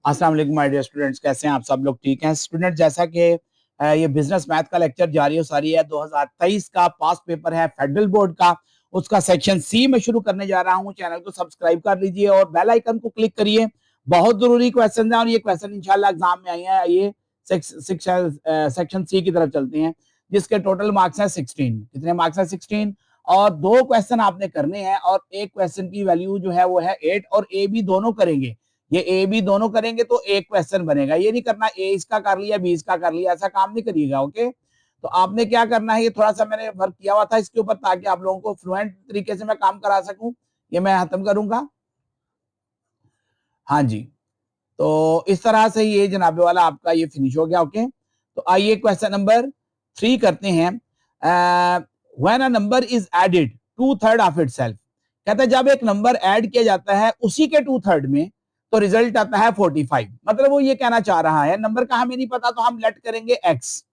अस्सलाम वालेकुम my dear students, कैसे हैं आप सब लोग? ठीक हैं स्टूडेंट? जैसा कि ये बिजनेस मैथ का लेक्चर जारी हो सारी है, 2023 का पास पेपर है फेडरल बोर्ड का, उसका सेक्शन सी में शुरू करने जा रहा हूं। चैनल को सब्सक्राइब कर लीजिए और बेल आइकन को क्लिक करिए। बहुत जरूरी क्वेश्चन है और ये क्वेश्चन इंशाल्लाह एग्जाम में आई है। ये सेक्शन सी की तरफ चलते हैं, जिसके टोटल मार्क्स हैं 16। कितने मार्क्स हैं? 16। और दो क्वेश्चन आपने करने हैं और एक क्वेश्चन की वैल्यू जो है वो है 8 और ए बी दोनों करेंगे। ये ए बी दोनों करेंगे तो एक क्वेश्चन बनेगा। ये नहीं करना ए इसका कर लिया बी इसका कर लिया, ऐसा काम नहीं करिएगा। ओके, तो आपने क्या करना है, ये थोड़ा सा मैंने वर्क किया हुआ था इसके ऊपर ताकि आप लोगों को फ्लुएंट तरीके से मैं काम करा सकूं। ये मैं खत्म करूंगा। हाँ जी, तो इस तरह से ये जनाबे वाला आपका ये फिनिश हो गया। ओके, तो आइए क्वेश्चन नंबर 3 करते हैं। When a number is added 2/3 of itself, कहता है जब एक नंबर ऐड किया जाता है उसी के 2/3 में तो रिजल्ट आता है 45। मतलब वो ये कहना चाह रहा है, नंबर का हमें नहीं पता तो हम लेट करेंगे एक्स।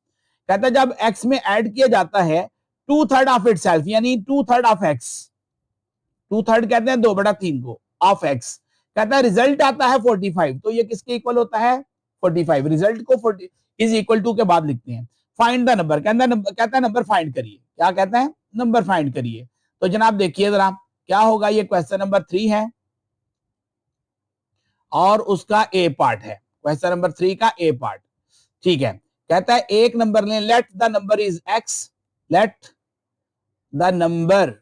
कहता है जब एक्स में ऐड किया जाता है 2/3 ऑफ इटसेल्फ, यानी 2/3 ऑफ एक्स, 2/3 कहते हैं 2/3 को, ऑफ एक्स। कहता है रिजल्ट आता है 45, तो ये किसके इक्वल होता है? 45। रिजल्ट को 40 इज इक्वल टू के बाद लिखते हैं। फाइंड द नंबर, कहता है नंबर फाइंड करिए। क्या कहता है? नंबर फाइंड करिए। तो जनाब देखिए जरा क्या होगा। ये क्वेश्चन नंबर 3 है और उसका ए पार्ट है। क्वेश्चन नंबर 3 का ए पार्ट, ठीक है। कहता है एक नंबर लें, late the number is x, late the number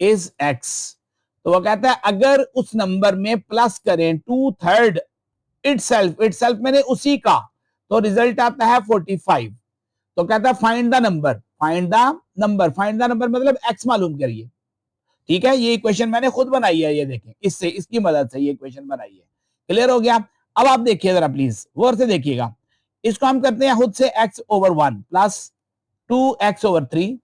is x. तो वो कहता है अगर उस नंबर में प्लस करें 2/3 इटसेल्फ, इटसेल्फ मैंने उसी का, तो रिजल्ट आता है 45। तो कहता है find the number, find the number, find the number मतलब एक्स मालूम करिए। ठीक है, ये इक्वेशन मैंने खुद बनाई है, ये देखें, इससे इसकी मदद से ये इक्वेशन बनाई है। क्लियर हो गया? अब आप देखिए जरा प्लीज गौर से देखिएगा। इसको हम करते हैं खुद से, x/1 प्लस 2x/3।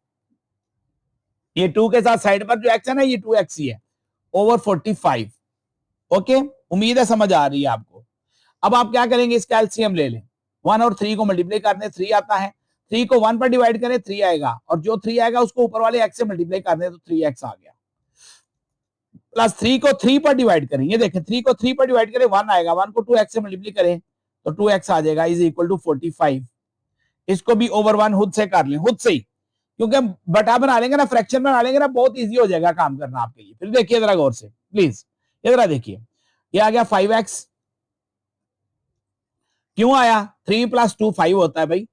ये 2 के साथ साइड पर जो x है ना, ये 2x ही है, ओवर 45। ओके, उम्मीद है समझ आ रही है आपको। अब आप क्या करेंगे, इसका एलसीएम ले लें। 1 और 3 को मल्टीप्लाई करने 3 आता है, 3 को 1 पर डिवाइड करें 3 आएगा, और जो 3 आएगा उसको ऊपर वाले x से मल्टीप्लाई करने तो 3x आ गया। प्लस 3 को 3 पर डिवाइड करें, ये देखें 3 को 3 पर डिवाइड करें 1 आएगा, 1 को 2x से मल्टीप्लाई करें तो 2x आ जाएगा, इज इक्वल टू 45। इसको भी ओवर 1 खुद से कर लें, खुद से ही, क्योंकि बटा बना लेंगे ना, फ्रैक्शन बना लेंगे ना, बहुत इजी हो जाएगा काम करना आपके लिए। फिर देखिए जरा गौर से प्लीज, ये जरा देखिए, ये आ गया 5x। क्यों आया? 3 + 2 5 होता है भाई,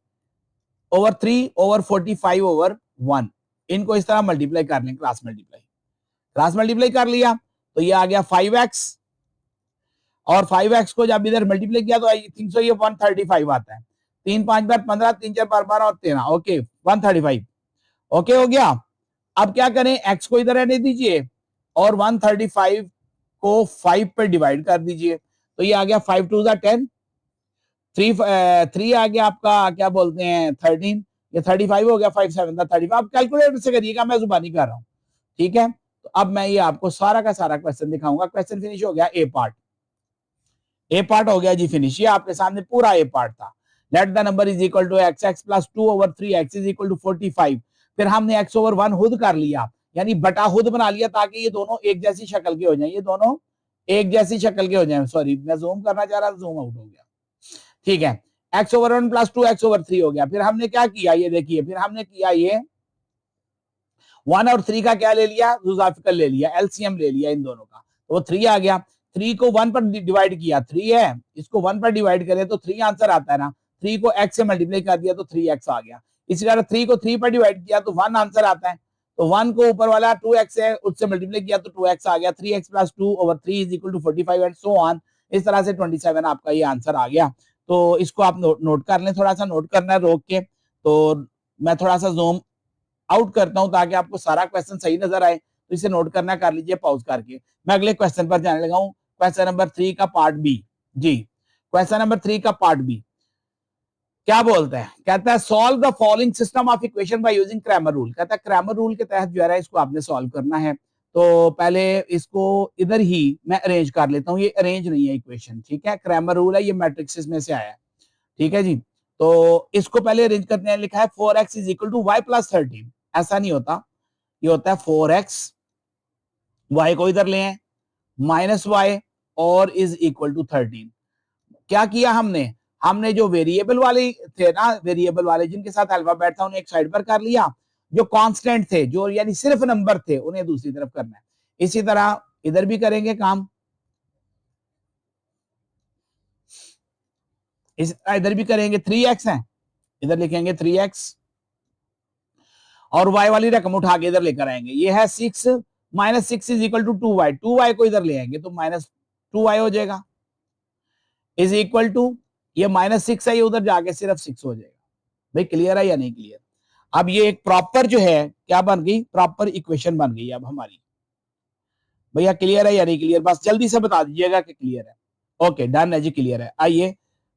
ओवर 3 ओवर 45 ओवर 1। इनको इस तरह मल्टीप्लाई कर लें, क्रॉस मल्टीप्लाई कर लिया तो ये आ गया 5x, और 5x को जब इधर मल्टीप्लाई किया तो आई थिंक सो ये 135 आता है। 3 5 बार 15, 3 4 बार 12 और 13, ओके 135। ओके हो गया। अब क्या करें, x को इधर रहने दीजिए और 135 को 5 पर डिवाइड कर दीजिए, तो ये आ गया 5 2 10, 3 आ गया आपका, क्या बोलते हैं 13, ये 35 हो गया, 5 7 35। आप कैलकुलेटर से करिएगा, मैं जुबानी कर रहा हूँ। ठीक है, तो अब मैं ये आपको सारा का सारा क्वेश्चन दिखाऊंगा। क्वेश्चन फिनिश हो गया, ए पार्ट, ए पार्ट हो गया जी फिनिश। ये आपके सामने पूरा ए पार्ट था। Let the number is equal to x, x plus 2/3x is equal to 45। फिर हमने x/1 खुद कर लिया, यानी बटा खुद बना लिया, ताकि ये दोनों एक जैसी शक्ल के हो जाए, ये दोनों एक जैसी शक्ल के हो जाए। सॉरी, मैं जूम करना चाह रहा था, जूम आउट हो गया। ठीक है, x/1 प्लस 2x/3 हो गया। फिर हमने क्या किया, ये देखिए, फिर हमने किया ये 1 और 3 का क्या ले लिया, जुजाफिकल ले लिया, एलसीएम ले लिया इन दोनों का, तो वो 3 आ गया। 3 को 1 पर डिवाइड किया, 3 है, इसको 1 पर डिवाइड करें तो 3 आंसर आता है ना। 3 को x से मल्टीप्लाई कर दिया तो 3x आ गया। इसी तरह 3 को 3 पर डिवाइड किया तो 1 आंसर आता है, तो 1 को ऊपर वाला 2x है उससे मल्टीप्लाई किया तो 2x आ गया। 3x plus 2/3 is equal to 45 and so on. इस तरह से 27 आपका ये आंसर आ गया। तो इसको आप नोट कर लें, थोड़ा सा नोट करना है रोक के। तो मैं थोड़ा सा जूम आउट करता हूं ताकि आपको सारा क्वेश्चन सही नजर आए, तो इसे नोट करना कर लीजिए पॉज करके। मैं अगले क्वेश्चन पर जाने लगा हूं, क्वेश्चन नंबर 3 का पार्ट बी। जी, क्वेश्चन नंबर 3 का पार्ट बी क्या बोलता है, कहता है solve the following system of equation by using Cramer rule. कहता है क्रैमर रूल के तहत जो है इसको आपने सॉल्व करना है। तो पहले इसको इधर ही मैं अरेंज कर लेता हूं, ये अरेंज नहीं है इक्वेशन, ठीक है, क्रैमर रूल है, ये मैट्रिक्स में से आया है। ठीक है जी, तो इसको पहले अरेंज करते हैं। लिखा है 4x is equal to y plus 13। ऐसा नहीं होता, ये होता है 4x, y को इधर ले आए, माइनस वाई और इज इक्वल टू 13। क्या किया हमने जो वेरिएबल वाले थे ना, वेरिएबल वाले जिनके साथ अल्फाबेट था उन्हें एक साइड पर कर लिया, जो कांस्टेंट थे जो यानी सिर्फ नंबर थे उन्हें दूसरी तरफ करना है। इसी तरह इधर भी करेंगे काम, इधर भी करेंगे। 3x है, इधर लिखेंगे 3x और y वाली रकम उठा के इधर लेकर आएंगे। ये है 6 minus 6 is equal to 2y, 2y को इधर ले आएंगे तो माइनस 2y हो जाएगा, इज इक्वल टू ये माइनस 6 है, ये उधर जाके सिर्फ 6 हो जाएगा। भाई क्लियर है या नहीं क्लियर? अब ये एक प्रॉपर जो है क्या बन गई, प्रॉपर इक्वेशन बन गई अब हमारी। भैया क्लियर है या नहीं क्लियर? बस जल्दी से बता दीजिएगा कि क्लियर है। ओके डन है जी, क्लियर है। आइए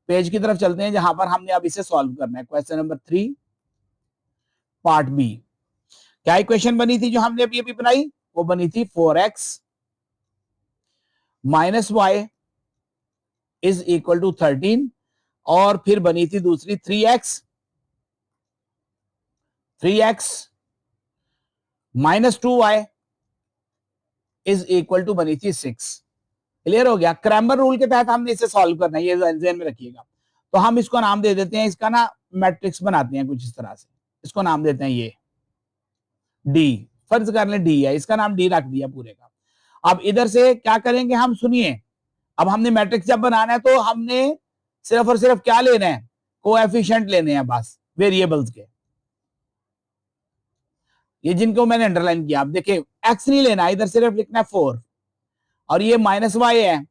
पेज की तरफ चलते हैं जहां पर हमने अब इसे सॉल्व करना है। Question number 3 part B. क्या इक्वेशन बनी थी जो हमने अभी अभी बनाई? वो बनी थी 4x minus y is equal to 13 और फिर बनी थी दूसरी 3x minus 2y is equal to बनी थी 6। क्लियर हो गया? क्रैमर रूल के तहत हमने इसे सॉल्व करना है, ये ध्यान में रखिएगा। तो हम इसको नाम दे देते हैं, इसका ना मैट्रिक्स बनाते हैं कुछ इस तरह से, इसको नाम देते हैं ये डी, फर्ज कर लें डी है, इसका नाम डी रख दिया पूरे का। अब इधर से क्या करेंगे हम, सुनिए। अब हमने मैट्रिक्स जब बनाना है तो हमने सिर्फ और सिर्फ क्या लेना है, कोएफिशिएंट लेने हैं बस वेरिएबल्स के, ये जिनको मैंने अंडरलाइन किया। आप देखिए एक्स नहीं लेना, इधर सिर्फ लिखना है 4 और ये माइनस वाई है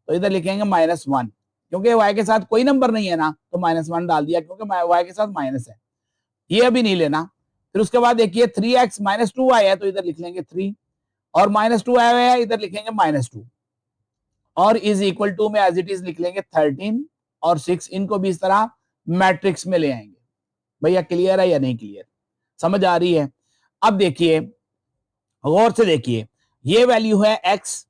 तो इधर लिखेंगे -1, क्योंकि वाई के साथ कोई नंबर नहीं है ना तो -1 डाल दिया, क्योंकि वाई के साथ माइनस है। ये अभी नहीं लेना। फिर उसके बाद देखिए 3x माइनस 2y है तो इधर लिख लेंगे 3 और -2y है इधर लिखेंगे -2 और इज इक्वल टू में एज इट इज लिख लेंगे 13 और 6, इनको भी इस तरह मैट्रिक्स में ले आएंगे। भैया क्लियर है या नहीं क्लियर? समझ आ रही है? अब देखिए गौर से देखिए, ये वैल्यू है x,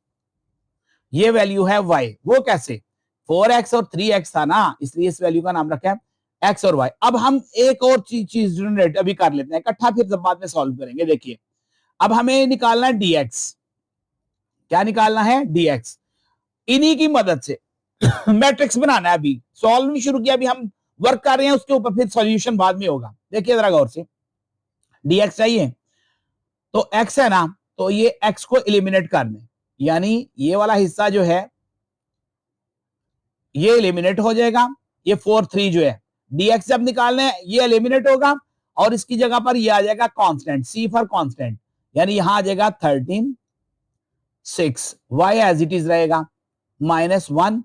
ये वैल्यू है y। वो कैसे? 4x और 3x था ना, इसलिए इस वैल्यू का नाम रखा है x और y। अब हम एक और चीज जनरेट अभी कर लेते हैं इकट्ठा, फिर बाद में सॉल्व करेंगे। देखिए अब हमें निकालना है dx। क्या निकालना है? dx। इन्हीं की मदद से मैट्रिक्स बनाना है। अभी सॉल्व नहीं शुरू किया, अभी हम वर्क कर रहे हैं उसके ऊपर, फिर सॉल्यूशन बाद में होगा। देखिए जरा गौर से, dx चाहिए तो x है ना, तो ये x को एलिमिनेट करने, यानी ये वाला हिस्सा जो है ये एलिमिनेट हो जाएगा। ये 4 3 जो है dx जब निकालना है ये एलिमिनेट होगा और इसकी जगह पर ये आ जाएगा कांस्टेंट, c फॉर कांस्टेंट, यानी यहां आ जाएगा 13 6, y एज इट इज रहेगा -1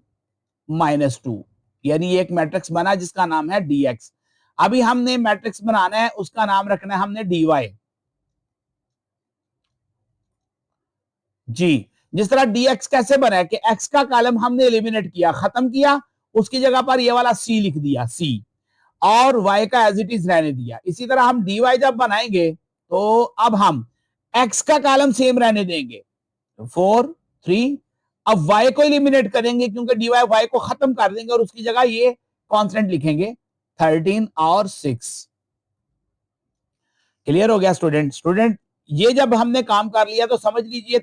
-2, यानी एक मैट्रिक्स बना जिसका नाम है dx। अभी हमने मैट्रिक्स बनाना है, उसका नाम रखना है हमने dy जी। जिस तरह dx कैसे बना है कि x का कॉलम हमने एलिमिनेट किया, खत्म किया, उसकी जगह पर ये वाला c लिख दिया, c, और y का एज इट इज रहने दिया। इसी तरह हम dy जब बनाएंगे तो अब हम x का कॉलम सेम रहने देंगे 4 3, अब y को एलिमिनेट करेंगे क्योंकि dy y को खत्म कर देंगे और उसकी जगह ये कांस्टेंट लिखेंगे 13 और 6। क्लियर हो गया स्टूडेंट? ये जब हमने काम कर लिया तो समझ लीजिए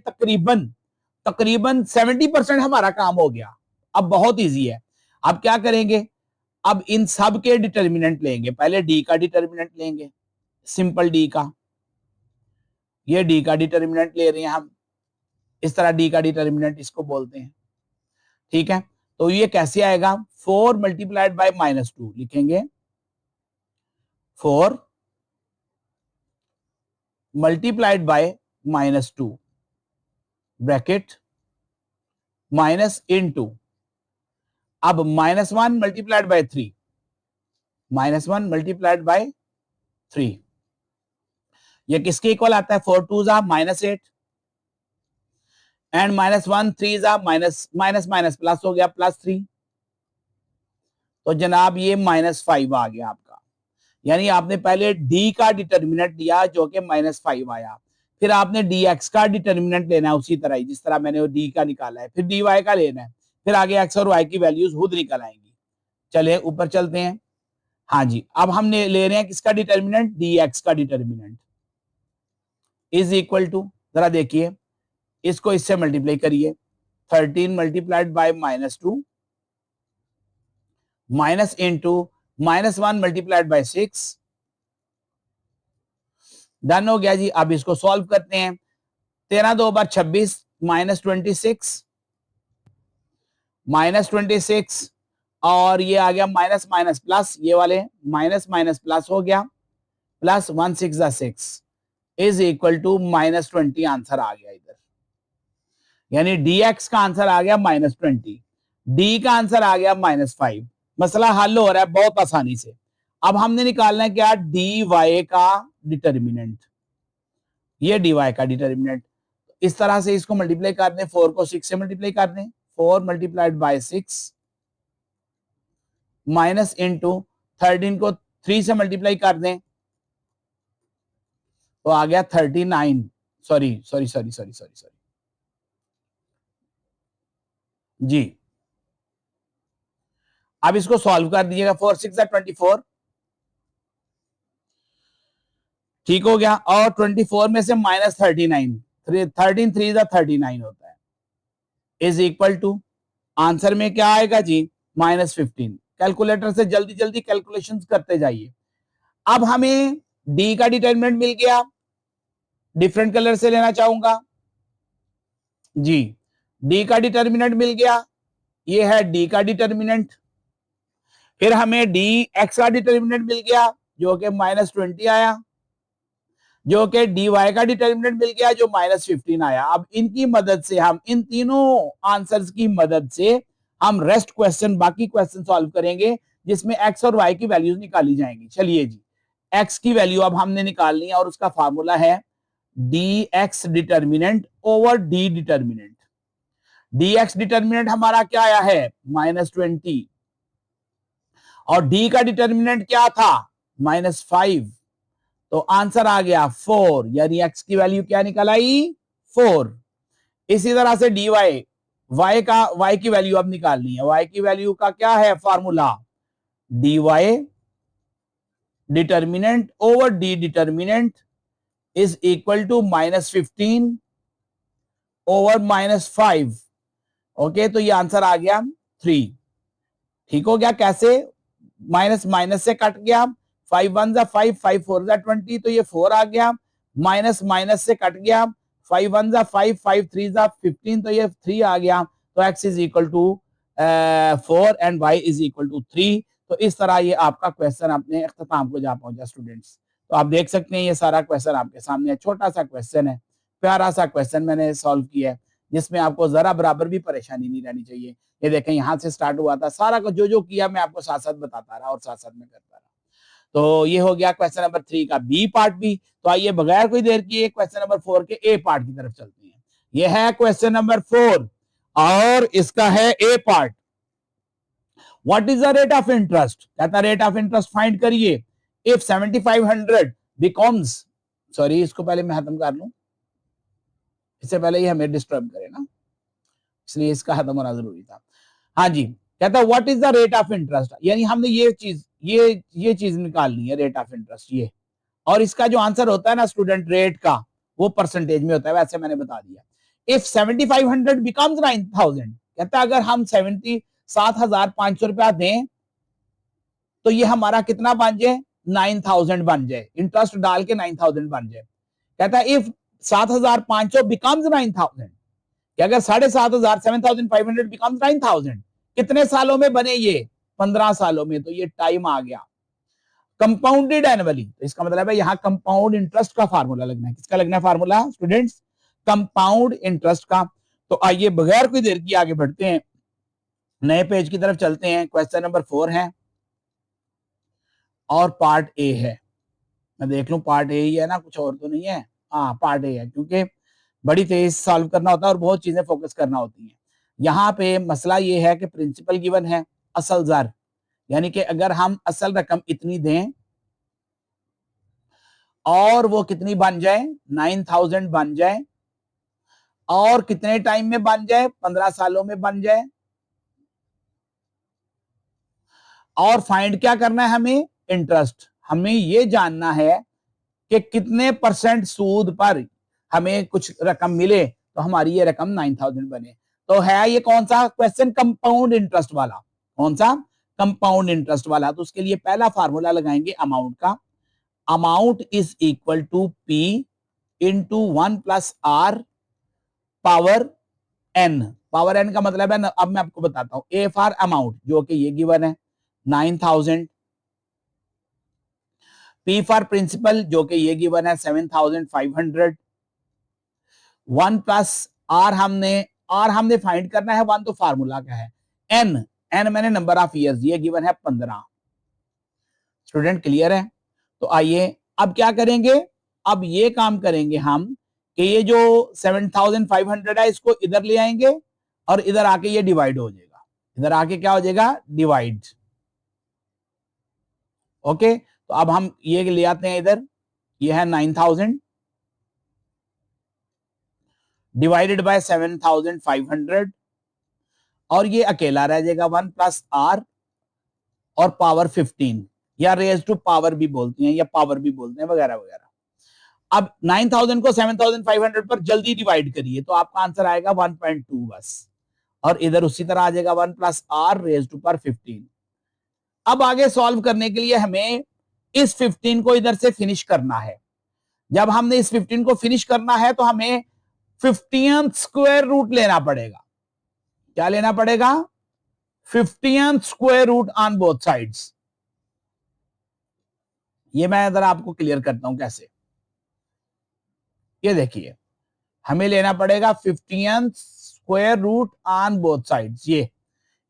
तकरीबन 70% हमारा काम हो गया। अब बहुत इजी है। अब क्या करेंगे, अब इन सब के डिटर्मिनेंट लेंगे। पहले डी का डिटर्मिनेंट लेंगे, सिंपल डी का, ये डी का डिटर्मिनेंट ले रहे हैं हम, इस तरह डी का डिटर्मिनेंट इसको बोलते हैं। ठीक है, तो ये कैसे आएगा, 4 मल्टीप्लाइड बाय -2 लिखेंगे, 4 multiplied by -2 bracket minus into, अब -1 मल्टीप्लाइड बाय 3, -1 मल्टीप्लाइड बाय 3, ये किसके इक्वल आता है, 4 2 जा -8 एंड -1 3 जा माइनस माइनस प्लस हो गया +3, तो जनाब ये -5 आ गया आपका। यानी आपने पहले डी का डिटर्मिनेंट लिया जो कि -5 आया, फिर आपने dx का डिटर्मिनेंट लेना है उसी तरह ही जिस तरह मैंने डी का निकाला है, फिर dy का लेना है, फिर आगे x और y की वैल्यूज खुद निकल आएंगी। चलिए ऊपर चलते हैं। हाँ जी, अब हमने ले रहे हैं किसका डिटर्मिनेंट, dx का डिटर्मिनेंट इज इक्वल टू, जरा देखिए इसको इससे मल्टीप्लाई करिए, 13 multiplied by -2 minus into -1 multiplied by 6। Done हो गया जी। अब इसको सॉल्व करते हैं। 13 2 बार 26 -26 -26 और ये आ गया माइनस माइनस प्लस, ये वाले माइनस माइनस प्लस हो गया, plus 1 6 6 is equal to -20 answer आ गया इधर। यानी dx का आंसर आ गया -20, d का आंसर आ गया -5। मसला हल हो रहा है बहुत आसानी से। अब हमने निकालना है क्या, dy का डिटर्मिनेंट। ये dy का डिटर्मिनेंट इस तरह से इसको मल्टीप्लाई कर दें, 4 को 6 से मल्टीप्लाई कर दें, 4 मल्टीप्लाइड बाय 6 माइनस इंटू 13 को 3 से मल्टीप्लाई कर दें तो आ गया 39। सॉरी जी। अब इसको सॉल्व कर दीजिएगा, 4 6 24 ठीक हो गया। और 24 में से -39, 13 3 39 होता है, इज इक्वल टू आंसर में क्या आएगा जी, -15। कैलकुलेटर से जल्दी जल्दी कैलकुलेशंस करते जाइए। अब हमें डी का डिटरमिनेंट मिल गया, डिफरेंट कलर से लेना चाहूंगा जी। डी का डिटरमिनेंट मिल गया, ये है डी का डिटरमिनेंट। फिर हमें डी एक्स का डिटरमिनेंट मिल गया जो कि -20 आया, जो कि डी वाई का डिटरमिनेंट मिल गया जो -15 आया। अब इनकी मदद से हम, इन तीनों आंसर्स की मदद से हम रेस्ट क्वेश्चन, बाकी क्वेश्चन सॉल्व करेंगे जिसमें एक्स और वाई की वैल्यूज निकाली जाएंगी। चलिए जी, एक्स की वैल्यू अब हमने निकालनी है और उसका फार्मूला है D x determinant over D determinant. D x determinant हमारा क्या आया है, -20 और डी का डिटर्मिनेंट क्या था, -5। तो आंसर आ गया 4, यानी एक्स की वैल्यू क्या निकल आई, 4। इसी तरह से डी वाई, वाई की वैल्यू अब निकालनी है। वाई की वैल्यू का क्या है formula, D y determinant over D determinant is equal to -15 over -5। Okay, तो ये आंसर आ गया 3। ठीक हो गया। कैसे, माइनस माइनस से कट गया, 5 1 जा 5, 5 4 जा 20, तो ये 4 आ गया। माइनस माइनस से कट गया, 5 1 जा 5, 5 3 जा 15, तो ये 3 आ गया। तो x is equal to 4 and y is equal to 3। तो इस तरह ये आपका क्वेश्चन अपने इख्तिताम को जा पहुंचा स्टूडेंट्स। तो आप देख सकते हैं ये सारा क्वेश्चन आपके सामने है, छोटा सा क्वेश्चन है, प्यारा सा क्वेश्चन मैंने सॉल्व किया है जिसमें आपको जरा बराबर भी परेशानी नहीं रहनी चाहिए। ये देखें, यहाँ से स्टार्ट हुआ था, सारा को जो जो किया मैं आपको साथ साथ बताता रहा और साथ साथ में करता रहा। तो ये हो गया क्वेश्चन नंबर 3 का बी पार्ट भी। तो आइए बगैर कोई देर किए क्वेश्चन नंबर 4 के ए पार्ट की तरफ चलते हैं। ये है क्वेश्चन नंबर 4 और इसका है A part. What is the rate of interest, कहता रेट ऑफ इंटरेस्ट फाइंड करिए इफ 7500 बिकम्स, सॉरी इसको पहले मैं खत्म कर लूं, इससे पहले ही हमें डिस्टर्ब करे ना, इसलिए इसका खत्म होना जरूरी था। हाँ जी, कहता है what is the rate of interest, यानी हमने ये चीज ये चीज निकालनी है, रेट ऑफ इंटरेस्ट ये। और इसका जो आंसर होता है ना स्टूडेंट, रेट का वो परसेंटेज में होता है, वैसे मैंने बता दिया। इफ 7500 बिकम्स 9000, कहता है अगर हम 7,500 रुपया दें तो ये हमारा कितना बन जाए, 9000 बन जाए, इंटरेस्ट डाल के 9000 बन जाए। कहता है इफ 7,500 बिकम्स 9000, कि अगर 7,500 7,500 बिकम्स 9,000, कितने सालों में बने ये, 15 सालों में। तो ये टाइम आ गया कंपाउंडेड एनुअली। तो इसका मतलब है यहाँ कंपाउंड इंटरेस्ट का फार्मूला लगना है। किसका लगना है फार्मूला स्टूडेंट्स, कंपाउंड इंटरेस्ट का। तो आइए बगैर कोई देर की आगे बढ़ते हैं, नए पेज की तरफ चलते हैं। क्वेश्चन नंबर 4 है और पार्ट ए है। मैं देख लूं पार्ट ए ही है ना, कुछ और तो नहीं है। हाँ पार्ट ए है, क्योंकि बड़ी तेज सॉल्व करना होता है और बहुत चीजें फोकस करना होती हैं। यहाँ पे मसला ये है कि प्रिंसिपल गिवन है, असल ज़र, यानी कि अगर हम असल रकम इतनी दें और वो कितनी बन जाए, 9000 बन जाए, और कितने टाइम में बन जाए, 15 सालों में बन जाए। और फाइंड क्या करना है हमें, इंटरेस्ट। हमें ये जानना है कि कितने % सूद पर हमें कुछ रकम मिले तो हमारी ये रकम 9000 बने। तो है ये कौन सा क्वेश्चन, कंपाउंड इंटरेस्ट वाला, कौन सा, कंपाउंड इंटरेस्ट वाला। तो उसके लिए पहला फार्मूला लगाएंगे अमाउंट का, amount is equal to P into 1+r power N. Power N का मतलब है, अब मैं आपको बताता हूं, ए फॉर अमाउंट जो कि ये गिवन है 9000, पी फॉर प्रिंसिपल जो कि ये गिवन है 7500, 1+r हमने फाइंड करना है, 1 तो फार्मूला का है, एन मैंने नंबर ऑफ ईयर्स, ये गिवन है 15। स्टूडेंट क्लियर है? तो आइए अब क्या करेंगे, अब ये काम करेंगे हम कि ये जो 7500 है इसको इधर ले आएंगे और इधर आके ये डिवाइड हो जाएगा, इधर आके क्या हो जाएगा, डिवाइड। ओके, तो अब हम ये ले आते हैं इधर, ये है 9000 डिवाइडेड बाय 7500 और ये अकेला रह जाएगा 1+r और पावर 15 या रेज टू पावर भी बोलते हैं या पावर भी बोलते हैं वगैरह वगैरह। अब 9000 को 7500 पर जल्दी डिवाइड करिए तो आपका आंसर आएगा 1.2 बस, और इधर उसी तरह आ जाएगा 1+r रेज टू पावर 15। अब आगे सॉल्व करने के लिए हमें इस 15 को इधर से फिनिश करना है। जब हमने इस 15 को फिनिश करना है तो हमें 50th स्क्वायर रूट लेना पड़ेगा। क्या लेना पड़ेगा, 50th square root on both sides. ये मैं इधर आपको क्लियर करता हूं कैसे। ये देखिए, हमें लेना पड़ेगा 50th square root on both sides, ये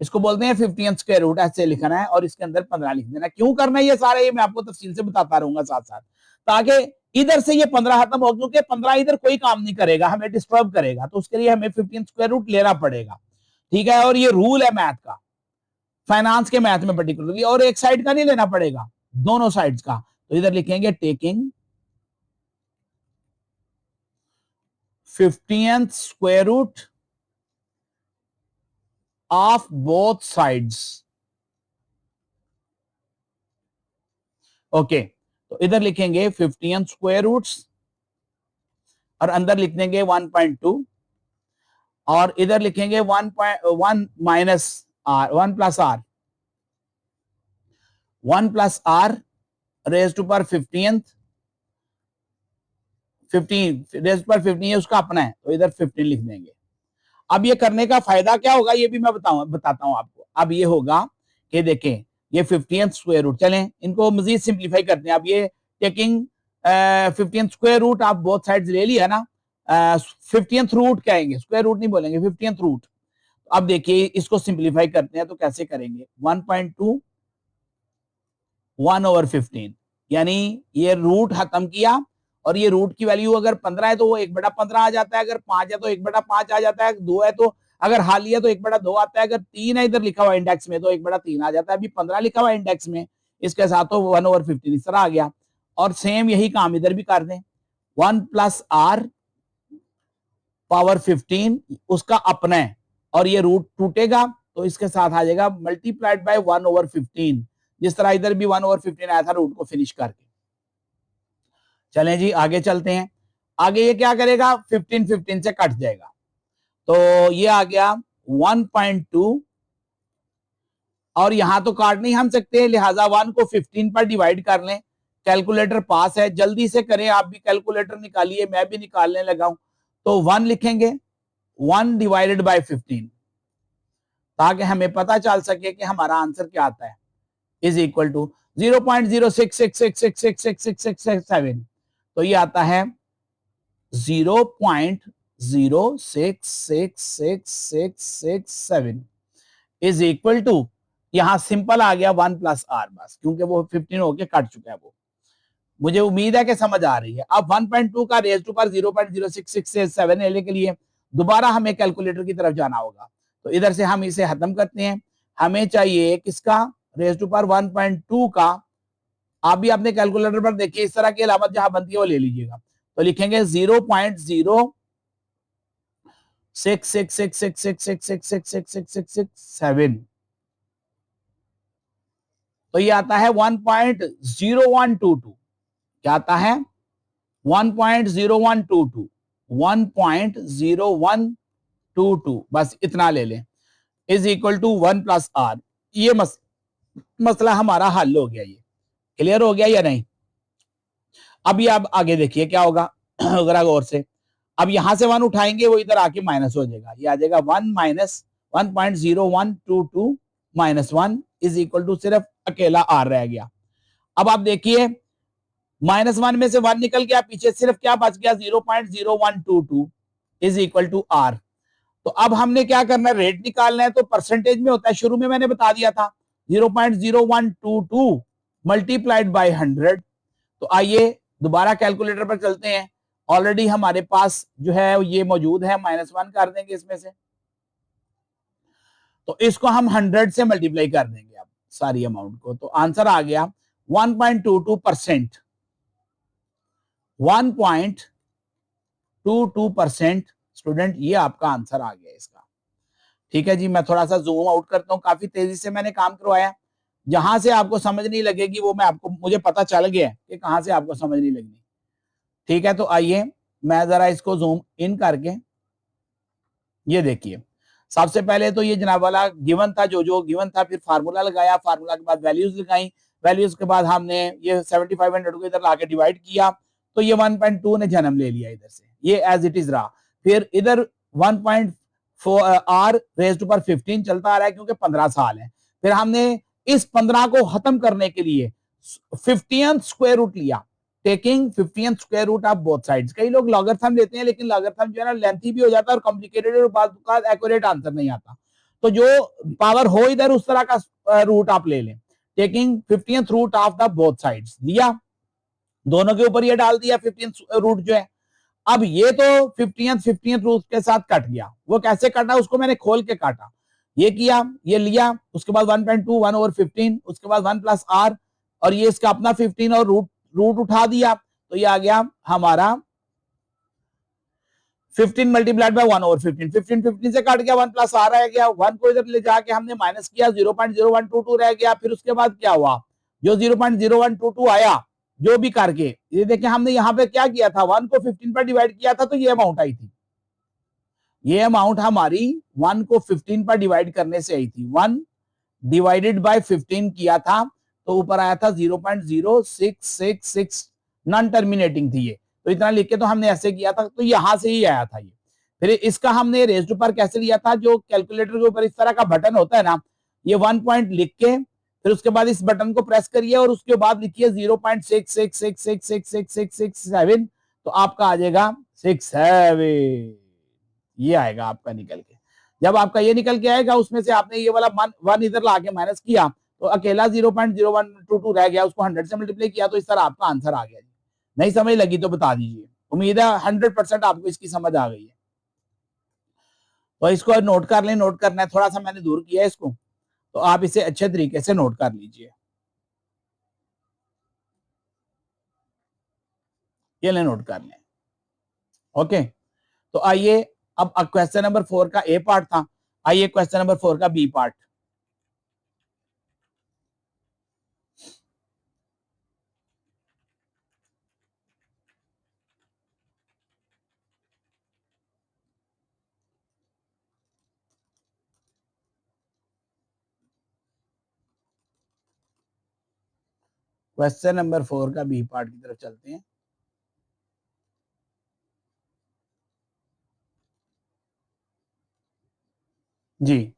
इसको बोलते हैं 50th स्क्वायर रूट, ऐसे लिखना है और इसके अंदर 15 लिख देना। क्यों करना है ये सारा, ये मैं आपको तफसील से बताता रहूंगा साथ साथ, ताकि इधर से ये 15 खत्म हो, क्योंकि 15 इधर कोई काम नहीं करेगा, हमें डिस्टर्ब करेगा, तो उसके लिए हमें 15th स्क्वायर रूट लेना पड़ेगा। ठीक है, और ये रूल है मैथ का, फाइनेंस के मैथ में पर्टिकुलरली, और एक साइड का नहीं लेना पड़ेगा, दोनों साइड्स का। तो इधर लिखेंगे taking 50th square root of both sides. Okay, तो इधर लिखेंगे 50th स्क्वायर रूट्स और अंदर लिख देंगे 1.2 और इधर लिखेंगे 1.1 minus are, 1+r, 1+r raise to पर 15 रेज पर 15 है उसका अपना है, तो इधर 15 लिख देंगे। अब ये करने का फायदा क्या होगा ये भी मैं बताता हूं आपको। अब ये होगा कि देखें ये 50th स्क्वायर रूट, चलें इनको मजीद सिंप्लीफाई करते हैं। अब ये टेकिंग 50th स्क्वायर रूट आप बोथ साइड्स ले लिया ना, 50th रूट कहेंगे, स्क्वायर रूट नहीं बोलेंगे, 50th रूट। अब देखिए इसको सिंप्लीफाई करते हैं तो कैसे करेंगे, 1.2 1/15, यानी ये रूट खत्म किया और ये रूट की वैल्यू अगर 15 है तो वो 1/15 आ जाता है, अगर 5 है तो 1/5 आ जाता है, 2 है तो, अगर हाली है तो 1/2 आता है, अगर 3 है इधर लिखा हुआ इंडेक्स में तो 1/3 आ जाता है। अभी 15 लिखा हुआ इंडेक्स में, इसके साथ तो 1/15 इस तरह आ गया। और सेम यही काम इधर भी कर दें, 1+r पावर 15 उसका अपना है और ये रूट टूटेगा तो इसके साथ आ जाएगा मल्टीप्लाइड बाय 1/15, जिस तरह इधर भी 1/15 आया था रूट को फिनिश करके। चलें जी आगे चलते हैं। आगे ये क्या करेगा, 15 से कट जाएगा, तो ये आ गया 1.2 और यहां तो काट नहीं हम सकते, लिहाजा 1 को 15 पर डिवाइड कर लें। कैलकुलेटर पास है, जल्दी से करें, आप भी कैलकुलेटर निकालिए, मैं भी निकालने लगा हूं। तो 1 लिखेंगे, 1 डिवाइडेड बाय 15, ताकि हमें पता चल सके कि हमारा आंसर क्या आता है, इज इक्वल टू 0.0666666667। तो ये आता है 0.06666667 इज इक्वल टू, यहां सिंपल आ गया 1+r बस, क्योंकि वो 15 होके कट चुका है। वो मुझे उम्मीद है कि समझ आ रही है। अब 1.2 का रेज टू पर 0.0667 लेने के लिए दोबारा हमें कैलकुलेटर की तरफ जाना होगा, तो इधर से हम इसे खत्म करते हैं। हमें चाहिए किसका, रेज टू पर 1.2 का। आप भी अपने कैलकुलेटर पर देखिए, इस तरह की अलामत जहां बनती है वो ले लीजिएगा। तो लिखेंगे 0.066666666667, तो ये आता है 1.0122। क्या आता है, 1.0122, 1.0122 2 बस इतना ले लें, is equal to 1 plus R. ये मसला हमारा हल हो गया। ये क्लियर हो गया या नहीं? अब ये आप आगे देखिए क्या होगा जरा गौर से। अब यहां से 1 उठाएंगे, वो इधर आके माइनस हो जाएगा, ये आ जाएगा 1 minus 1.0122 minus 1 is equal to सिर्फ अकेला आर रह गया। अब आप देखिए -1 में से 1 निकल गया, पीछे सिर्फ क्या बच गया 0.0122 इज इक्वल टू आर। तो अब हमने क्या करना है, रेट निकालना है, तो परसेंटेज में होता है, शुरू में मैंने बता दिया था 0.0122 मल्टीप्लाइड बाय 100। तो आइए दोबारा कैलकुलेटर पर चलते हैं, ऑलरेडी हमारे पास जो है ये मौजूद है, -1 कर देंगे इसमें से, तो इसको हम 100 से मल्टीप्लाई कर देंगे अब सारी अमाउंट को, तो आंसर आ गया 1.22%। 1.22% स्टूडेंट, ये आपका आंसर आ गया इसका। ठीक है जी, मैं थोड़ा सा जूम आउट करता हूँ, काफी तेजी से मैंने काम करवाया, जहां से आपको समझ नहीं लगेगी वो मैं आपको, मुझे पता चल गया कि कहां से आपको समझ नहीं लगनी। ठीक है, तो आइए मैं जरा इसको जूम इन करके, ये देखिए सबसे पहले तो ये जनाब वाला गिवन था, जो गिवन था, फिर फार्मूला लगाया, फार्मूला के बाद वैल्यूज लगाई, वैल्यूज के बाद हमने ये 7500 को इधर लाके डिवाइड किया, तो ये 1.2 ने जन्म ले लिया इधर से, ये एज इट इज रहा। फिर इधर 1.4 आर रेज्ड टू पावर 15 चलता आ रहा है क्योंकि 15 साल है। फिर हमने इस 15 को खत्म करने के लिए 50th स्क्वायर रूट लिया, taking 50th square root of both sides. कई लोग लॉगरिथम लेते हैं, लेकिन लॉगरिथम जो है ना लेंथी भी हो जाता है और कॉम्प्लिकेटेड, और बाद एक्यूरेट आंसर नहीं आता। तो जो पावर हो इधर उस तरह का रूट आप ले लें, taking 50th root of the both sides लिया, दोनों के ऊपर ये डाल दिया 50th रूट जो है। अब ये तो 50th रूट के साथ कट गया, वो कैसे कटा उसको मैंने खोल के काटा, ये किया, ये लिया, उसके बाद 1.2 1 ओवर 15, उसके बाद 1 प्लस आर, और ये इसका अपना 15 और रूट उठा दिया, तो ये आ गया हमारा 15 मल्टीप्लाइड बाय 1 ओवर 15, 15 से काट गया, 1 प्लस आर रह गया, 1 को इधर ले जाके हमने माइनस किया, 0.0122 रह गया। फिर उसके बाद क्या हुआ, जो 0.0122 आया जो भी करके, ये देखिए हमने यहाँ पे क्या किया था, 1 को 15 पर डिवाइड किया था, तो ये अमाउंट आई थी, ये अमाउंट हमारी 1 को 15 पर डिवाइड करने से आई थी, 1 डिवाइडेड बाय 15 किया था, तो ऊपर आया था 0.0666, नॉन टर्मिनेटिंग थी ये, तो इतना लिख के तो हमने ऐसे किया था, तो यहां से ही आया था ये। फिर इसका हमने रेज्ड पर कैसे लिया था, जो कैलकुलेटर के ऊपर इस तरह का बटन होता है ना, ये 1 पॉइंट लिख के फिर उसके बाद इस बटन को प्रेस करिए और उसके बाद लिखिए 0.66666667, तो आपका आ जाएगा 67, ये आएगा आपका निकल के। जब आपका ये निकल के आएगा, उसमें से आपने ये वाला 1 इधर ला के माइनस किया, तो अकेला 0.0122 रह गया, उसको 100 से मल्टीप्लाई किया, तो इस तरह आपका आंसर आ गया। नहीं समझ लगी तो बता दीजिए, उम्मीद है 100% आपको इसकी समझ आ गई है। तो इसको नोट कर लें, नोट करना है, थोड़ा सा मैंने दूर किया है इसको, तो आप इसे अच्छे तरीके से नोट कर लीजिए। ये ले नोट कर लें, ओके। तो आइए अब क्वेश्चन नंबर 4 का ए पार्ट था, आइए क्वेश्चन नंबर 4 का बी पार्ट। क्वेश्चन नंबर 4 का बी पार्ट की तरफ चलते हैं। जी,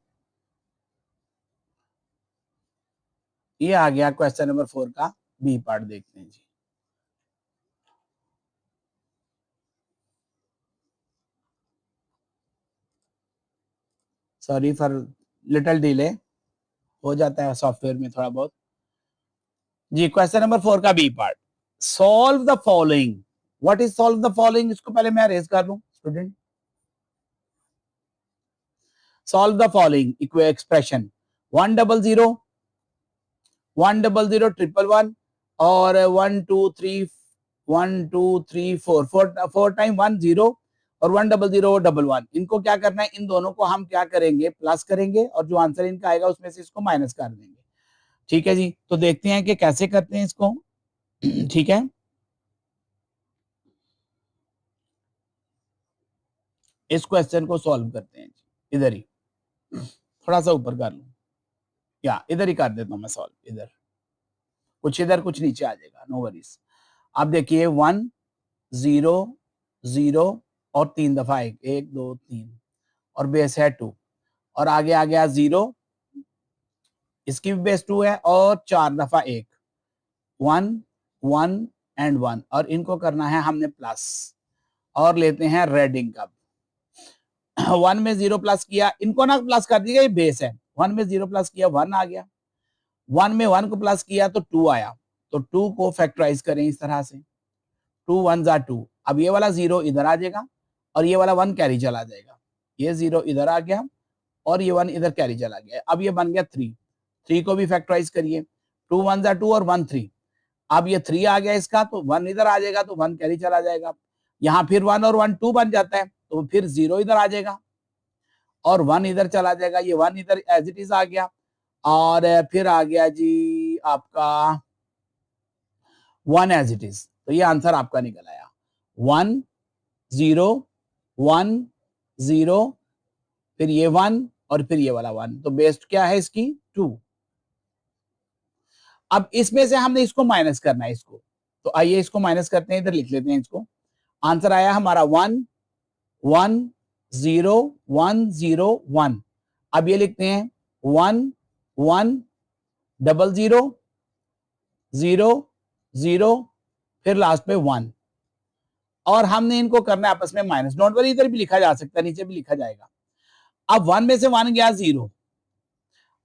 ये आ गया क्वेश्चन नंबर 4 का बी पार्ट, देखते हैं जी। सॉरी फॉर लिटिल डिले, हो जाता है सॉफ्टवेयर में थोड़ा बहुत। जी, क्वेश्चन नंबर 4 का B part, solve the following. What is solve the following, इसको पहले मैं रेज कर लूं student. Solve the following expression, 100 100 111 और 1 2 3 4 टाइम 10 और 100 इनको क्या करना है, इन दोनों को हम क्या करेंगे, प्लस करेंगे, और जो आंसर इनका आएगा उसमें से इसको माइनस कर देंगे। ठीक है जी, तो देखते हैं कि कैसे करते हैं इसको। ठीक है, इस क्वेश्चन को सॉल्व करते हैं, इधर ही थोड़ा सा ऊपर कर लूं, या इधर ही कर देता हूं मैं सॉल्व, इधर कुछ नीचे आ जाएगा, नो वरीज। अब देखिए 1 0 0 और 3 दफा 1 1 2 3 और बेस है 2 और आगे आ गया 0, इसकी भी बेस 2 है और 4 दफा 1 1 1 एंड 1 और इनको करना है हमने प्लस और लेते हैं रेडिंग का। 1 में 0 प्लस किया, इनको ना प्लस कर दिया, ये बेस है। 1 में 0 प्लस किया 1 आ गया, 1 में 1 को प्लस किया तो 2 आया, तो 2 को फैक्टराइज करें इस तरह से, 2 1 जा 2। अब ये वाला 0 इधर आ जाएगा और ये वाला 1 कैरी चला जाएगा, ये 0 इधर आ गया और ये 1 इधर कैरी चला गया। अब ये बन गया 3, 3 को भी फैक्टराइज करिए, 2 1 जा 2 और 1 3। अब ये 3 आ गया इसका, तो 1 इधर आ जाएगा तो 1 कैरी चला जाएगा। यहाँ फिर 1 और 1 2 बन जाता है, तो फिर 0 इधर आ जाएगा और 1 इधर चला जाएगा, ये 1 इधर एज इट इज आ गया और फिर आ गया जी आपका 1 एज इट इज। तो ये आंसर आपका निकल आया 1 0 1 0, फिर ये 1 और फिर ये वाला 1, तो बेस्ट क्या है इसकी 2। अब इसमें से हमने इसको माइनस करना है इसको, तो आइए इसको माइनस करते हैं, इधर लिख लेते हैं इसको। आंसर आया हमारा 1 1 0 1 0 1। अब ये लिखते हैं 1 1 0 0 0 0 फिर लास्ट पे 1 और हमने इनको करना है आपस में माइनस। डोंट वरी, इधर भी लिखा जा सकता है, नीचे भी लिखा जाएगा। अब 1 में से 1 गया 0,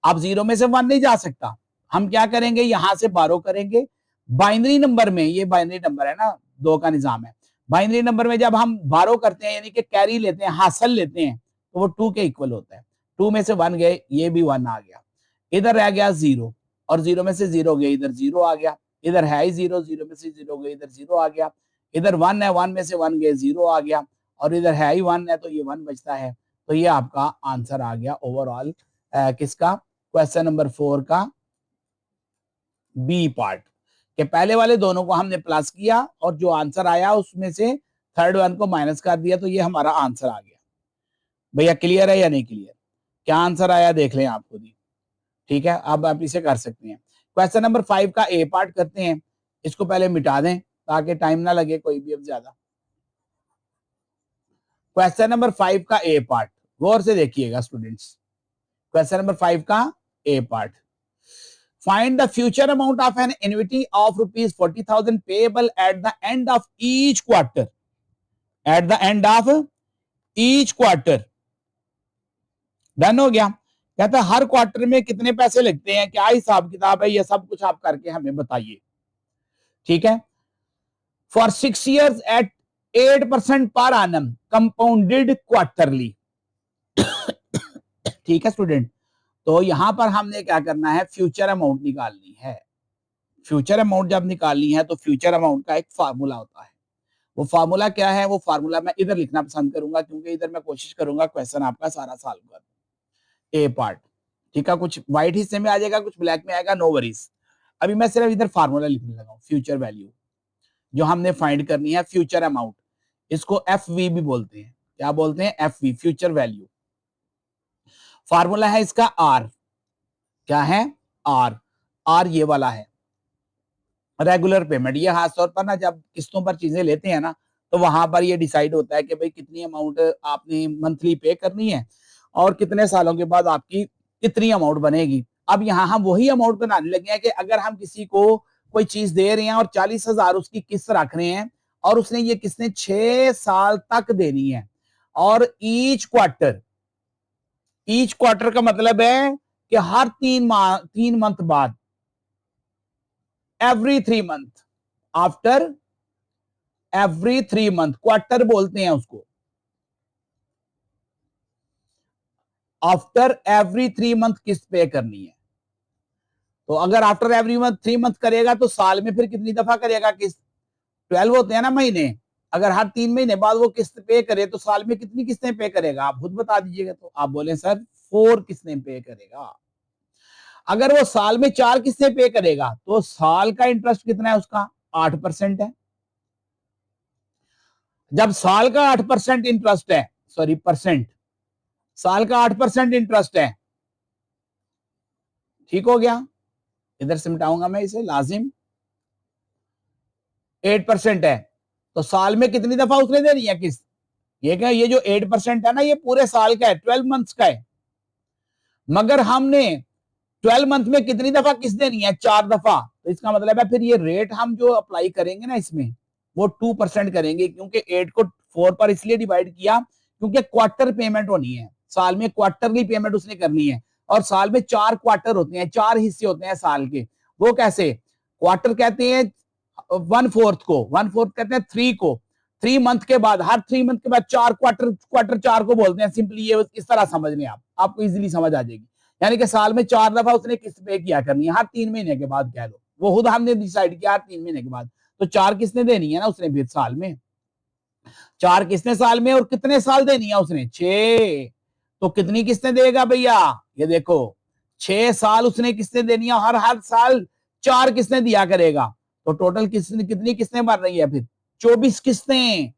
अब 0 में से 1 नहीं जा सकता, हम क्या करेंगे यहां से बारो करेंगे। बाइनरी नंबर में, ये बाइनरी नंबर है ना, 2 का निजाम है। बाइनरी नंबर में जब हम बारो करते हैं यानी कि कैरी लेते हैं, हासिल लेते हैं, तो वो 2 के इक्वल होता है। 2 में से 1 गए, ये भी 1 आ गया, इधर रह गया 0 और 0 में से 0 गए, इधर 0 आ गया, इधर है ही 0, 0 में से 0 गए, इधर 0 आ गया, इधर 1 है, 1 में से 1 गए, 0 आ गया और इधर है ही 1 है, तो ये 1 बचता है। तो ये आपका आंसर आ गया ओवरऑल किसका, क्वेश्चन नंबर 4 का बी पार्ट के पहले वाले दोनों को हमने प्लस किया और जो आंसर आया उसमें से थर्ड वन को माइनस कर दिया, तो ये हमारा आंसर आ गया। भैया क्लियर है या नहीं क्लियर, क्या आंसर आया देख लें आप खुद ही, ठीक है। अब आप इसे कर सकते हैं। क्वेश्चन नंबर 5 का ए पार्ट करते हैं, इसको पहले मिटा दें ताकि टाइम ना लगे कोई भी अब ज्यादा। क्वेश्चन नंबर 5 का ए पार्ट गौर से देखिएगा स्टूडेंट्स, क्वेश्चन नंबर 5 का ए part. Find the future amount of an annuity of rupees 40,000 payable at the end of each quarter. At the end of each quarter. Done हो गया। कहता है हर क्वार्टर में कितने पैसे लगते हैं, क्या हिसाब किताब है, ये सब कुछ आप करके हमें बताइए, ठीक है। फॉर 6 years at 8% पर annum कंपाउंडेड क्वार्टरली, ठीक है स्टूडेंट। तो यहां पर हमने क्या करना है, फ्यूचर अमाउंट निकालनी है। फ्यूचर अमाउंट जब निकालनी है तो फ्यूचर अमाउंट का एक फार्मूला होता है। वो फार्मूला क्या है, वो फार्मूला मैं इधर लिखना पसंद करूंगा क्योंकि इधर मैं कोशिश करूंगा क्वेश्चन आपका सारा सॉल्व कर ए पार्ट, ठीक है। कुछ व्हाइट हिस्से में आ जाएगा, कुछ ब्लैक में आएगा, नो वरीज। अभी मैं सिर्फ इधर फार्मूला लिखने लगा हूं, फ्यूचर वैल्यू जो हमने फाइंड करनी है, फ्यूचर अमाउंट, इसको एफवी भी बोलते हैं। क्या बोलते हैं, एफवी, फ्यूचर वैल्यू। फार्मूला है इसका आर, क्या है, आर। आर ये वाला है रेगुलर पेमेंट। ये खासतौर पर ना जब किस्तों पर चीजें लेते हैं ना, तो वहां पर ये डिसाइड होता है कि भाई कितनी अमाउंट आपने मंथली पे करनी है और कितने सालों के बाद आपकी कितनी अमाउंट बनेगी। अब यहाँ हम वही अमाउंट बनाने लगे हैं कि अगर हम किसी को कोई चीज दे रहे हैं और 40,000 उसकी किस्त रख रहे हैं और उसने ये किस्तें 6 साल तक देनी है और ईच क्वार्टर का मतलब है कि हर 3 मंथ बाद, every 3 month, after every 3 month, quarter बोलते हैं उसको, आफ्टर एवरी 3 मंथ किस्त पे करनी है। तो अगर आफ्टर एवरी मंथ 3 मंथ करेगा तो साल में फिर कितनी दफा करेगा किस्त, 12 होते हैं ना महीने। अगर हर 3 महीने बाद वो किस्त पे करे तो साल में कितनी किस्तें पे करेगा, आप खुद बता दीजिएगा। तो आप बोले सर 4 किस्तें पे करेगा। अगर वो साल में 4 किस्तें पे करेगा तो साल का इंटरेस्ट कितना है उसका, 8% है। जब साल का 8% इंटरेस्ट है, सॉरी परसेंट, साल का 8% इंटरेस्ट है। ठीक हो गया, इधर से मिटाऊंगा मैं इसे, लाजिम 8% है, तो साल में कितनी दफा उसने देनी है किस्त? ये क्या, ये जो 8% है ना, ये पूरे साल का है, 12 मंथ्स का है। मगर हमने 12 मंथ में कितनी दफा किस्त देनी है? 4 दफा। तो इसका मतलब है फिर ये रेट हम जो अप्लाई करेंगे ना इसमें, वो 2% करेंगे, क्योंकि 8 को 4 पर इसलिए डिवाइड किया क्योंकि क्वार्टर पेमेंट होनी है, साल में क्वार्टरली पेमेंट उसने करनी है। और साल में 4 क्वार्टर होते हैं, 4 हिस्से होते हैं साल के। वो कैसे? क्वार्टर कहते हैं 1/4 को, 1/4 कहते हैं 3 को। 3 मंथ के बाद, हर 3 मंथ के बाद 4 क्वार्टर, क्वार्टर 4 को बोलते हैं। सिंपली ये इस तरह समझ लें आप, आपको इजीली समझ आ जाएगी। यानी कि साल में 4 दफा उसने किस्त पे किया करनी है, हर 3 महीने के बाद कह लो, वो खुद हमने डिसाइड किया हर 3 महीने के बाद। तो 4 किस्तें देनी है ना उसने फिर साल में, 4 किस्तें साल में, और कितने साल देनी है उसने? 6। तो कितनी किस्तें देगा भैया? ये देखो 6 साल उसने किस्तें देनी है, हर हर साल 4 किस्तें दिया करेगा। तो टोटल कितनी किस्तें बन रही है फिर? 24 किस्तें।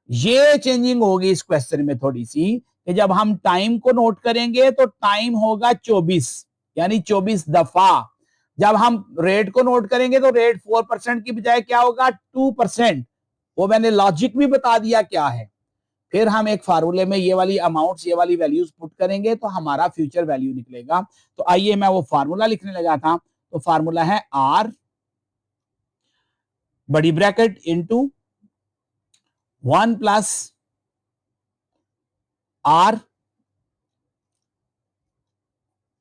ये चेंजिंग होगी इस क्वेश्चन में थोड़ी सी, कि जब हम टाइम को नोट करेंगे तो टाइम होगा 24, यानी 24 दफा। जब हम रेट को नोट करेंगे तो रेट 4% की बजाय क्या होगा? 2%। वो मैंने लॉजिक भी बता दिया क्या है। फिर हम एक फार्मूले में ये वाली अमाउंट्स, ये वाली वैल्यूज पुट करेंगे तो हमारा फ्यूचर वैल्यू निकलेगा। तो आइए मैं वो फार्मूला लिखने लगा था। तो फार्मूला है आर बड़ी bracket into 1 plus R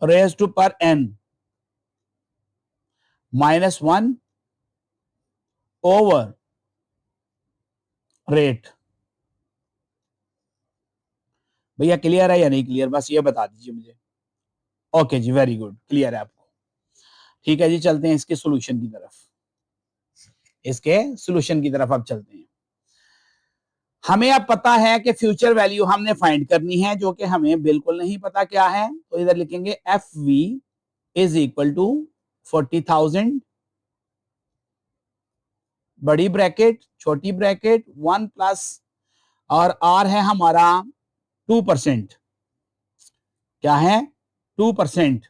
raise to पर एन -1 ओवर रेट। भैया क्लियर है या नहीं क्लियर? बस ये बता दीजिए मुझे। ओके जी, वेरी गुड, क्लियर है आपको। ठीक है जी, चलते हैं इसके सॉल्यूशन की तरफ। इसके सॉल्यूशन की तरफ अब चलते हैं। हमें अब पता है कि फ्यूचर वैल्यू हमने फाइंड करनी है, जो कि हमें बिल्कुल नहीं पता क्या है। तो इधर लिखेंगे F V is equal to 40,000 बड़ी ब्रैकेट, छोटी ब्रैकेट 1 प्लस, और आर है हमारा 2%। क्या है? 2%,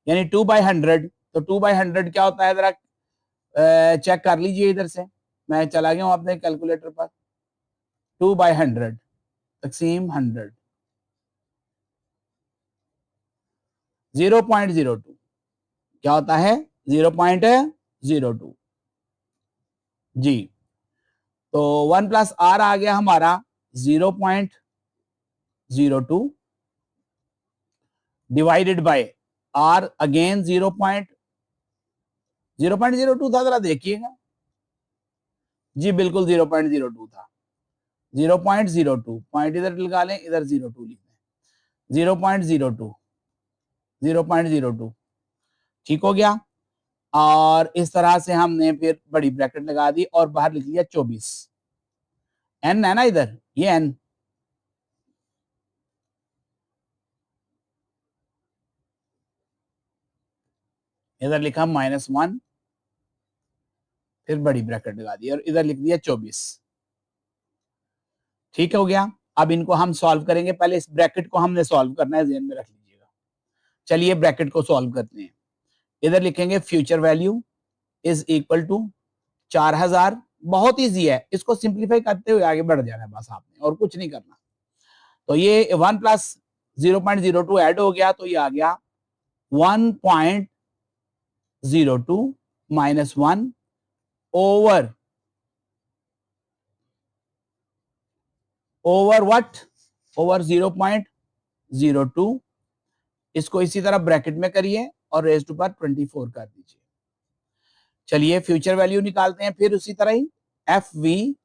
यानी 2/100। तो 2/100 क्या होता है? जरा चेक कर लीजिए इधर से, मैं चला गया हूं अपने कैलकुलेटर पर। 2/100 तकसीम 100, 0.02 क्या होता है? 0.02 जी। तो 1 प्लस आर आ गया हमारा 0.02 डिवाइडेड बाय आर अगेन 0.02 था, जरा देखिएगा जी, बिल्कुल 0.02 था। 0.02 पॉइंट इधर लगा लें, इधर 02 लिख दें, 0.02, 0.02 ठीक हो गया। और इस तरह से हमने फिर बड़ी ब्रैकेट लगा दी और बाहर लिख लिया 24। एन है ना इधर, ये एन, इधर लिखा -1, फिर बड़ी ब्रैकेट लगा दी और इधर लिख दिया 24। ठीक हो गया। अब इनको हम सॉल्व करेंगे, पहले इस ब्रैकेट को हमने सॉल्व करना है, ध्यान में रख लीजिएगा। चलिए ब्रैकेट को सॉल्व करते हैं। इधर लिखेंगे future value is equal to 4000। बहुत इजी है, इसको सिंप्लीफाई करते हुए आगे बढ़ जाना है बस आपने, और कुछ नहीं करना। तो ये 1 प्लस 0.02 ऐड हो गया, तो ये आ गया 1.02 -1 ओवर व्हाट? ओवर 0.02। इसको इसी तरह ब्रैकेट में करिए और रेज टू पावर 24 कर दीजिए। चलिए फ्यूचर वैल्यू निकालते हैं फिर उसी तरह ही। F V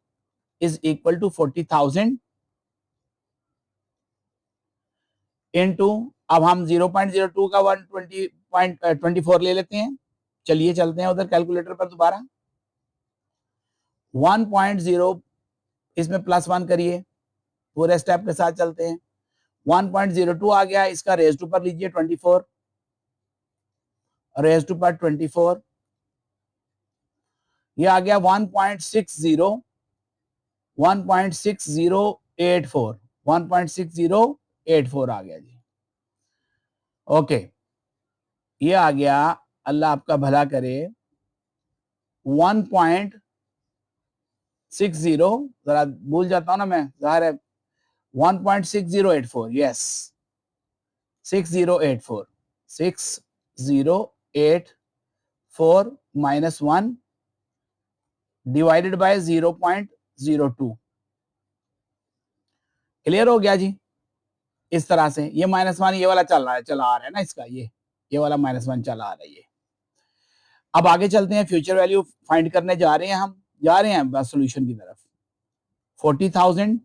is equal to 40,000 into, अब हम 0.02 का 120.24 ले लेते हैं। चलिए चलते हैं उधर कैलकुलेटर पर दोबारा। 1.0 इसमें +1 करिए, पूरे स्टेप के साथ चलते हैं। 1.02 आ गया, इसका रेज टू पर लीजिए 24, रेज टू पर 24, ये आ गया 1.60, 1.60 84 1.6084 आ गया जी। ओके, ये आ गया, अल्लाह आपका भला करे 1.60, जरा भूल जाता हूं ना मैं, जाहिर है 1.6084, yes 6084 6084 minus 1 divided by 0.02। Clear हो गया जी। इस तरह से ये -1 ये वाला चला आ रहा है ना इसका, ये वाला -1 चला आ रहा है ये। अब आगे चलते हैं, फ्यूचर वैल्यू फाइंड करने जा रहे हैं, हम जा रहे हैं बस सॉल्यूशन की तरफ। 40,000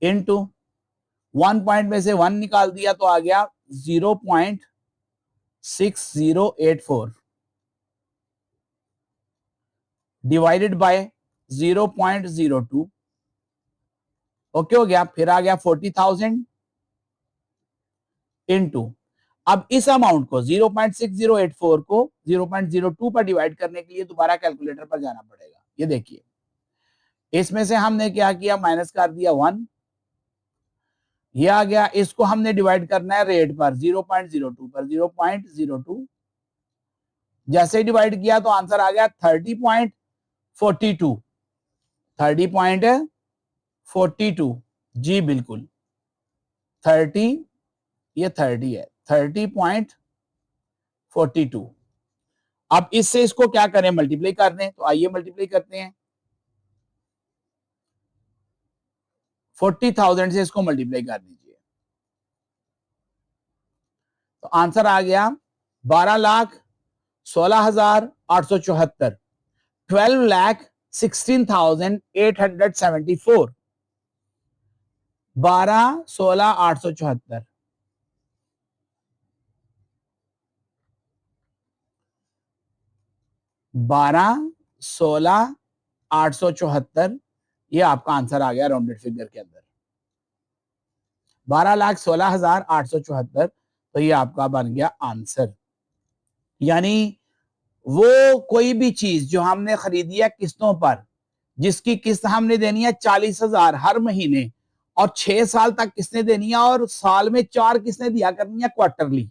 इनटू 1 पॉइंट में से 1 निकाल दिया तो आ गया 0.6084 डिवाइडेड बाय 0.02। ओके हो गया। फिर आ गया 40,000 इनटू, अब इस अमाउंट को 0.6084 को 0.02 पर डिवाइड करने के लिए दोबारा कैलकुलेटर पर जाना पड़ेगा। ये देखिए, इसमें से हमने क्या किया, माइनस कर दिया 1, ये आ गया। इसको हमने डिवाइड करना है रेट पर 0.02 पर, 0.02 जैसे डिवाइड किया तो आंसर आ गया 30.42 30.42 जी बिल्कुल 30, ये 30 है 30.42। अब इससे इसको क्या करें, मल्टीप्लाई कर दें, तो आइए मल्टीप्लाई करते हैं। 40,000 से इसको मल्टीप्लाई कर दीजिए तो आंसर आ गया 12,16,874, 12,16,874, 12,16,874, 12,16,874, ये आपका आंसर आ गया राउंडेड फिगर के अंदर 12,16,874। तो ये आपका बन गया आंसर। यानी वो कोई भी चीज जो हमने खरीदी है किस्तों पर, जिसकी किस्त हमने देनी है 40,000 हर महीने और 6 साल तक किस्तें देनी है और साल में 4 किस्तें दिया करनी है क्वार्टरली,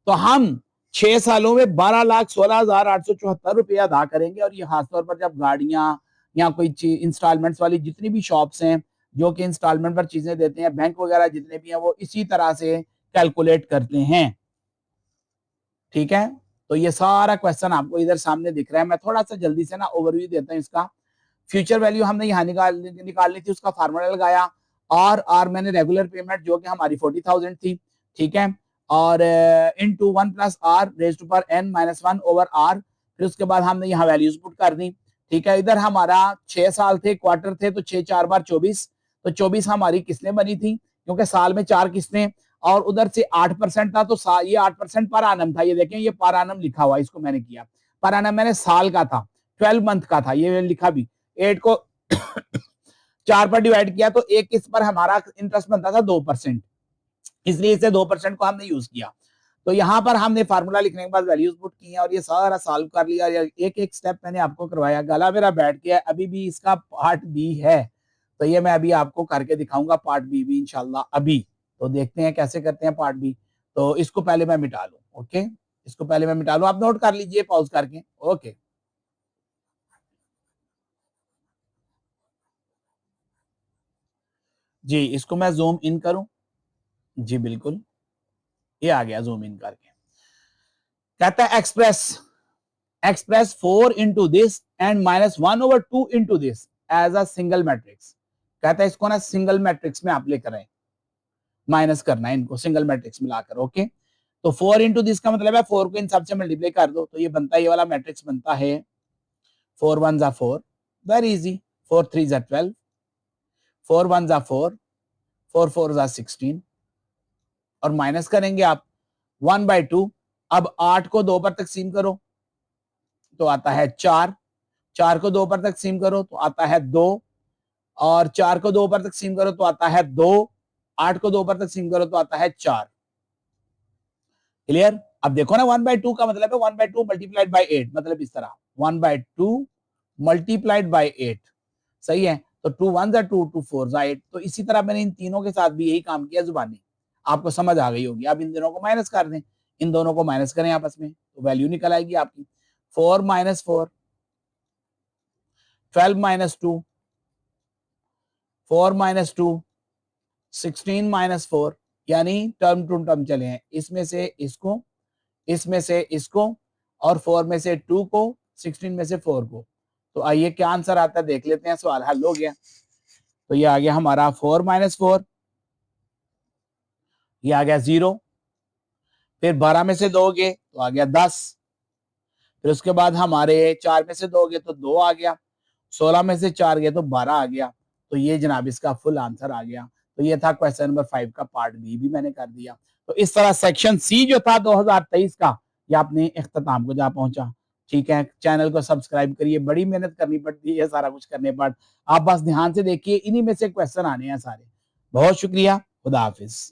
तो हम 6 सालों में 12,16,874 रुपए अदा करेंगे। और ये खासतौर पर जब गाड़ियां या कोई चीज इंस्टॉलमेंट्स वाली जितनी भी शॉप्स हैं जो कि इंस्टॉलमेंट पर चीजें देते हैं, बैंक वगैरह जितने भी हैं, वो इसी तरह से कैलकुलेट करते हैं। ठीक है, तो ये सारा क्वेश्चन आपको इधर सामने दिख रहा है। मैं थोड़ा सा जल्दी से ना ओवरव्यू देता हूँ इसका। फ्यूचर वैल्यू हमने यहाँ निकालनी थी, उसका फार्मूला लगाया। और मैंने रेगुलर पेमेंट जो कि हमारी 40,000 थी, ठीक है, और into 1 plus R raise to power n minus 1 over R. फिर उसके बाद हमने यहाँ वैल्यूज पुट कर दी। ठीक है, इधर हमारा 6 साल थे, क्वार्टर थे, तो 6 4 बार 24, तो 24 हमारी किस्तें बनी थी क्योंकि साल में 4 किस्तें, और उधर से 8% था, तो ये 8% पर आनम था। ये देखें, ये पर आनम लिखा हुआ, इसको मैंने किया पर आनम, मैंने साल का था, 12 मंथ का था, ये लिखा भी। 8 को 4 पर डिवाइड किया तो एक किस्त पर हमारा इंटरेस्ट बनता था 2%, इसलिए इसे 2% को हमने यूज किया। तो यहां पर हमने फार्मूला लिखने के बाद वैल्यूज पुट की हैं और ये सारा सॉल्व कर लिया। एक एक स्टेप मैंने आपको करवाया, गला मेरा बैठ गया, अभी भी इसका पार्ट बी है, तो ये मैं अभी आपको करके दिखाऊंगा पार्ट बी भी इंशाल्लाह अभी। तो देखते हैं कैसे करते हैं पार्ट बी। तो इसको पहले मैं मिटा लूं, ओके, इसको पहले मैं मिटा लूं, आप नोट कर लीजिए पॉज करके। ओके, जी इसको मैं जूम इन करूं, जी बिल्कुल, ये आ गया जूम इन करके। कहता है express express 4 into this and -1/2 into this as a single matrix. कहता है इसको ना सिंगल मैट्रिक्स में आप लेकर आए, माइनस करना है इनको सिंगल मैट्रिक्स में लाकर। ओके, तो 4 इंटू दिस का मतलब है 4 को इन सबसे मल्टीप्लाई कर दो, तो ये बनता है, ये वाला मैट्रिक्स बनता है 4 1 जा 4, वेरी इजी, 4 3 जा 12, 4 1 जा 4, 4 4 जा 16, और माइनस करेंगे आप 1/2। अब 8 को 2 पर तकसीम करो तो आता है 4, 4 को 2 पर तकसीम करो तो आता है 2, और 4 को 2 पर तकसीम करो तो आता है 2, 8 को 2 पर तकसीम करो तो आता है 4। क्लियर? अब देखो ना 1/2 का मतलब है 1/2 मल्टीप्लाइड बाई 8, मतलब इस तरह 1/2 मल्टीप्लाइड बाई 8, सही है। तो 2 1 जा 2 2 4 जा 8। तो इसी तरह मैंने इन तीनों के साथ भी यही काम किया जुबानी। आपको समझ आ गई होगी। अब इन दोनों को माइनस कर दें, इन दोनों को माइनस करें आपस में, तो वैल्यू निकल आएगी आपकी 4 माइनस 4, 12 माइनस 2, 4 माइनस 2, 16 माइनस 4, यानी टर्म टू टर्म चले हैं, इसमें से इसको, इसमें से इसको, और 4 में से 2 को, 16 में से 4 को। तो आइए क्या आंसर आता है देख लेते हैं। सवाल हल हो गया। तो ये आ गया हमारा 4 माइनस 4, ये आ गया 0, फिर 12 में से दोगे तो आ गया 10, फिर उसके बाद हमारे 4 में से दोगे तो 2 आ गया, 16 में से 4 गए तो 12 आ गया। तो ये जनाब इसका फुल आंसर आ गया। तो ये था क्वेश्चन नंबर 5 का पार्ट बी भी मैंने कर दिया। तो इस तरह सेक्शन सी जो था 2023 का, ये अपने इख्तिताम को जा पहुंचा। ठीक है, चैनल को सब्सक्राइब करिए, बड़ी मेहनत करनी पड़ती है सारा कुछ करने पर। आप बस ध्यान से देखिए, इन्हीं में से क्वेश्चन आने हैं सारे। बहुत शुक्रिया, खुदा हाफिज।